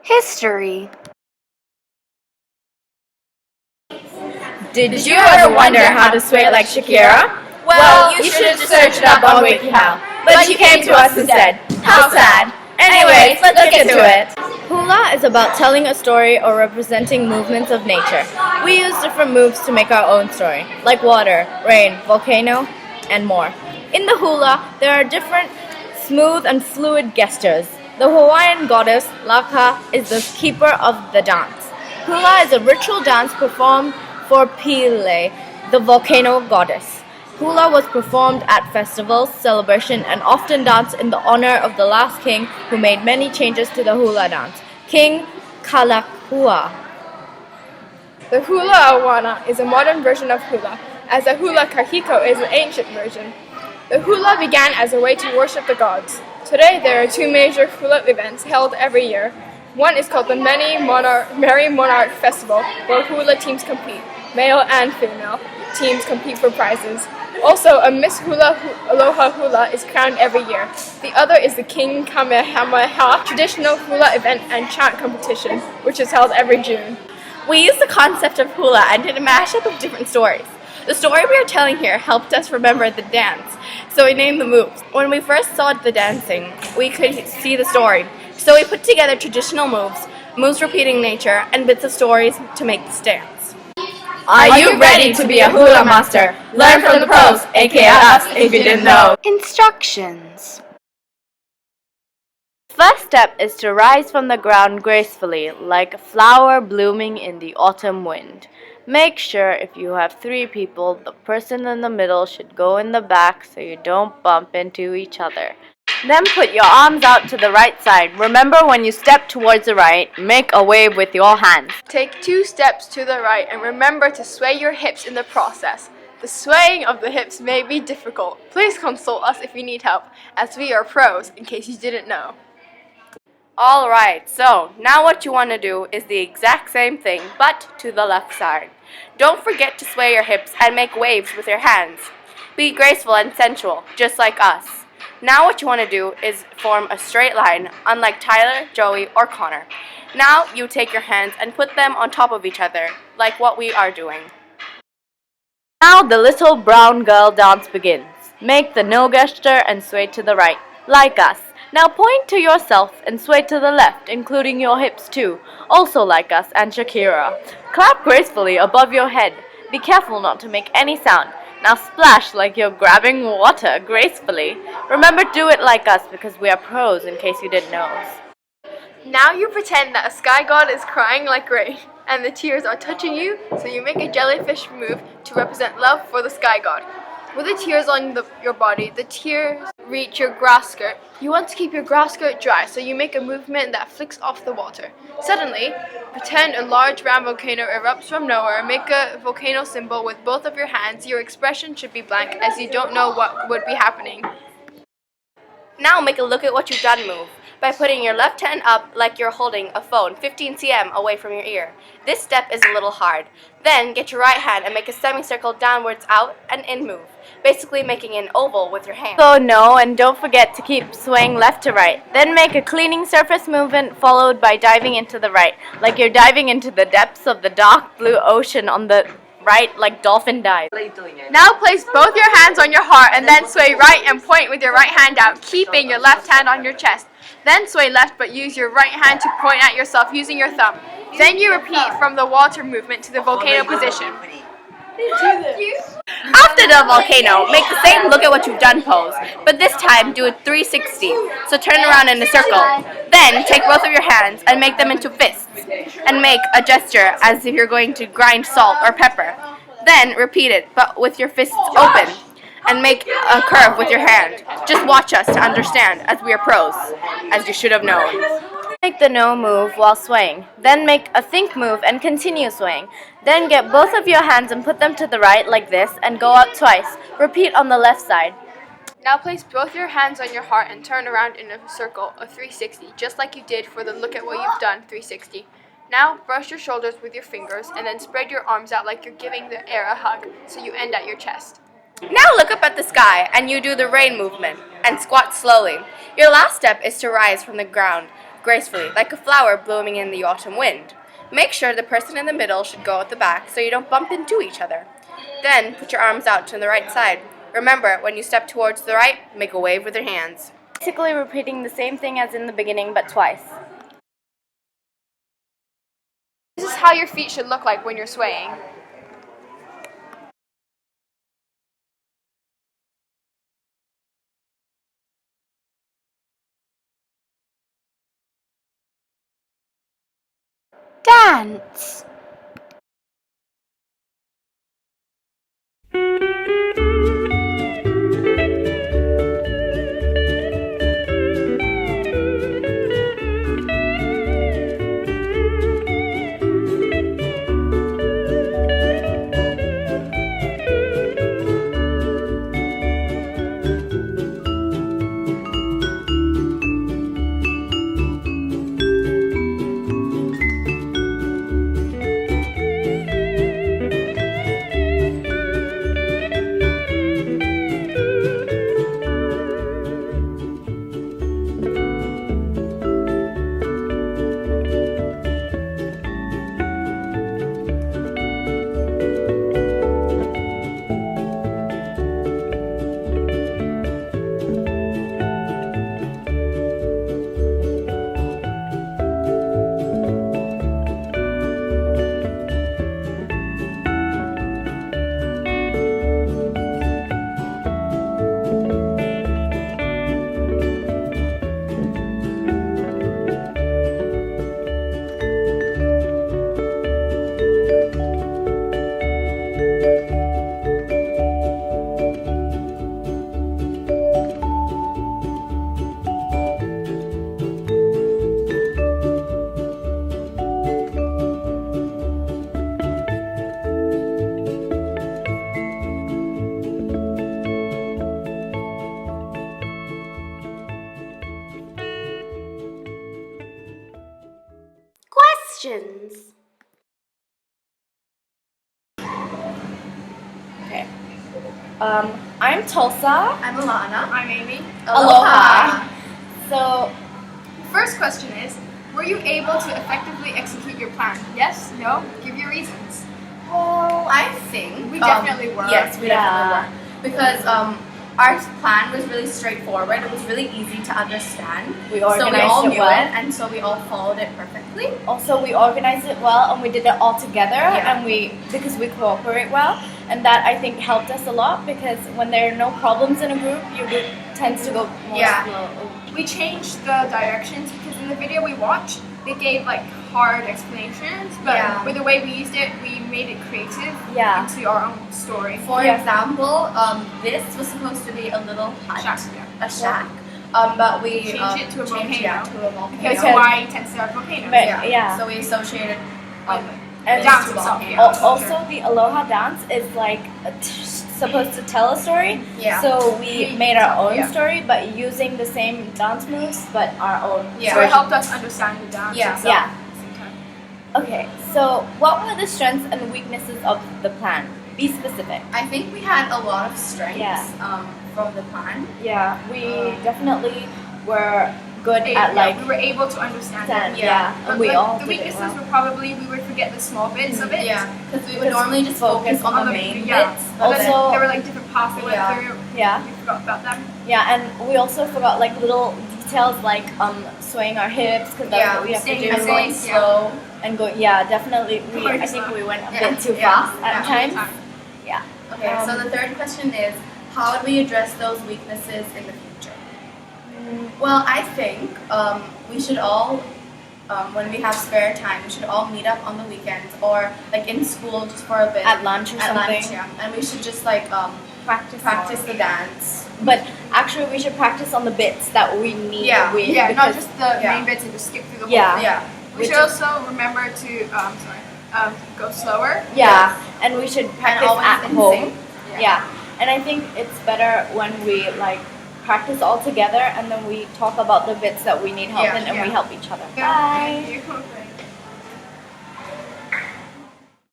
History. Did you ever wonder how to sway like Shakira? Well, you should search it up on WikiHow. But she came to us instead. How sad. Anyways, let's get into it. Hula is about telling a story or representing movements of nature. We use different moves to make our own story, like water, rain, volcano, and more. In the hula, there are different smooth and fluid gestures. The Hawaiian goddess, Laka, is the keeper of the dance. Hula is a ritual dance performed for Pele, the volcano goddess. Hula was performed at festivals, celebration, and often danced in the honor of the last king who made many changes to the hula dance, King Kalakua. The hula awana is a modern version of hula, as the hula kahiko is an ancient version. The hula began as a way to worship the gods. Today there are two major hula events held every year. One is called the Merry Monarch Festival, where hula teams compete. Male and female teams compete for prizes. Also, a Miss Hula Aloha Hula is crowned every year. The other is the King Kamehameha traditional hula event and chant competition, which is held every June. We used the concept of hula and did a mashup of different stories. The story we are telling here helped us remember the dance, so we named the moves. When we first saw the dancing, we could see the story, so we put together traditional moves repeating nature, and bits of stories to make this dance. Are you ready to be a hula master? Learn from the pros, aka us, if you didn't know. Instructions. First step is to rise from the ground gracefully, like a flower blooming in the autumn wind. Make sure if you have 3 people, the person in the middle should go in the back so you don't bump into each other. Then put your arms out to the right side. Remember, when you step towards the right, make a wave with your hands. Take 2 steps to the right and remember to sway your hips in the process. The swaying of the hips may be difficult. Please consult us if you need help, as we are pros, in case you didn't know. Alright, so now what you want to do is the exact same thing, but to the left side. Don't forget to sway your hips and make waves with your hands. Be graceful and sensual, just like us. Now what you want to do is form a straight line, unlike Tyler, Joey, or Connor. Now you take your hands and put them on top of each other, like what we are doing. Now the little brown girl dance begins. Make the no gesture and sway to the right, like us. Now point to yourself and sway to the left, including your hips too, also like us and Shakira. Clap gracefully above your head. Be careful not to make any sound. Now splash like you're grabbing water gracefully. Remember, do it like us because we are pros, in case you didn't know. Now you pretend that a sky god is crying like rain, and the tears are touching you, so you make a jellyfish move to represent love for the sky god. With the tears on your body, the tears reach your grass skirt. You want to keep your grass skirt dry, so you make a movement that flicks off the water. Suddenly, pretend a large round volcano erupts from nowhere. Make a volcano symbol with both of your hands. Your expression should be blank, as you don't know what would be happening. Now make a look at what you've done move by putting your left hand up like you're holding a phone 15 cm away from your ear. This step is a little hard. Then get your right hand and make a semicircle downwards out and in move, basically making an oval with your hand. So no, and don't forget to keep swaying left to right. Then make a cleaning surface movement followed by diving into the right, like you're diving into the depths of the dark blue ocean on the right, like dolphin dive. Now place both your hands on your heart and then sway right and point with your right hand out, keeping your left hand on your chest. Then sway left but use your right hand to point at yourself using your thumb. Then you repeat from the water movement to the volcano position. After the volcano, make the same look at what you've done pose, but this time do a 360, so turn around in a circle. Then take both of your hands and make them into fists, and make a gesture as if you're going to grind salt or pepper. Then repeat it, but with your fists open, and make a curve with your hand. Just watch us to understand, as we are pros, as you should have known. Make the no move while swaying. Then make a think move and continue swaying. Then get both of your hands and put them to the right like this and go up twice. Repeat on the left side. Now place both your hands on your heart and turn around in a circle of 360, just like you did for the look at what you've done 360. Now brush your shoulders with your fingers and then spread your arms out like you're giving the air a hug, so you end at your chest. Now look up at the sky and you do the rain movement and squat slowly. Your last step is to rise from the ground. gracefully, like a flower blooming in the autumn wind. Make sure the person in the middle should go at the back so you don't bump into each other. Then put your arms out to the right side. Remember, when you step towards the right, make a wave with your hands. Basically repeating the same thing as in the beginning but twice. This is how your feet should look like when you're swaying. Dance. Questions. Okay. I'm Thulsa. I'm Elana. I'm Amy. Aloha. So, First question is, were you able to effectively execute your plan? Yes? No? Give your reasons. Well, I think We definitely were. Yes, we Yeah. definitely were. Because our plan was really straightforward. It was really easy to understand. We So we organized all it knew well. it, and so we all followed it perfectly. Also, we organized it well and we did it all together, Yeah. and because we cooperate well, and that I think helped us a lot, because when there are no problems in a group, your group tends to go more Yeah. slow. We changed the directions because in the video we watched, they gave like hard explanations, but Yeah. with the way we used it, we made it creative Yeah. into our own story. For Yeah. example, this was supposed to be a little hut, Shack, yeah. a shack, but we Changed it to a changed volcano. to a volcano. Because Okay. Hawaii tends to have volcanoes. But- yeah. So we associated And this dance to itself, volcanoes. yeah. Also, the Aloha dance is like supposed to tell a story. Yeah. So we made our own Yeah. story, but using the same dance moves, but our own. Yeah. So it helped us understand the dance. Yeah. itself Yeah. at the same time. Okay, so what were the strengths and weaknesses of the plan? Be specific. I think we had a lot of strengths Yeah. from the plan. Yeah, we definitely were good at like we were able to understand stand. it. Yeah, But and we like, all the did it weaknesses well. were probably we would forget the small bits of it. Yeah, because we would Because normally just focus on the main yeah. bits. But then Also- there were like different paths they went Yeah. through. Yeah, We forgot about them. yeah, and we also forgot like little details like swaying our hips, because that's Yeah, what we have to staying do. in And going Yeah. slow. And go, yeah, definitely. Going I think slow. we went a Yeah. bit too Yeah. fast at Yeah. times. Yeah. Okay, so the third question is, how would we address those weaknesses in the future? Well, I think we should all, when we have spare time, we should all meet up on the weekends or like in school just for a bit. At lunch or At something. lunch, yeah. And we should just like practice the dance. But actually, we should practice on the bits that we need. Yeah. Yeah, not because- just the yeah. main bits and just skip through the Yeah. whole thing. Yeah. We Which should is- also remember to go slower. Yeah, and we should And practice always at in home. sync. Yeah. And I think it's better when we like practice all together and then we talk about the bits that we need help Yeah, in and yeah. we help each other. Yeah. Bye. Thank you.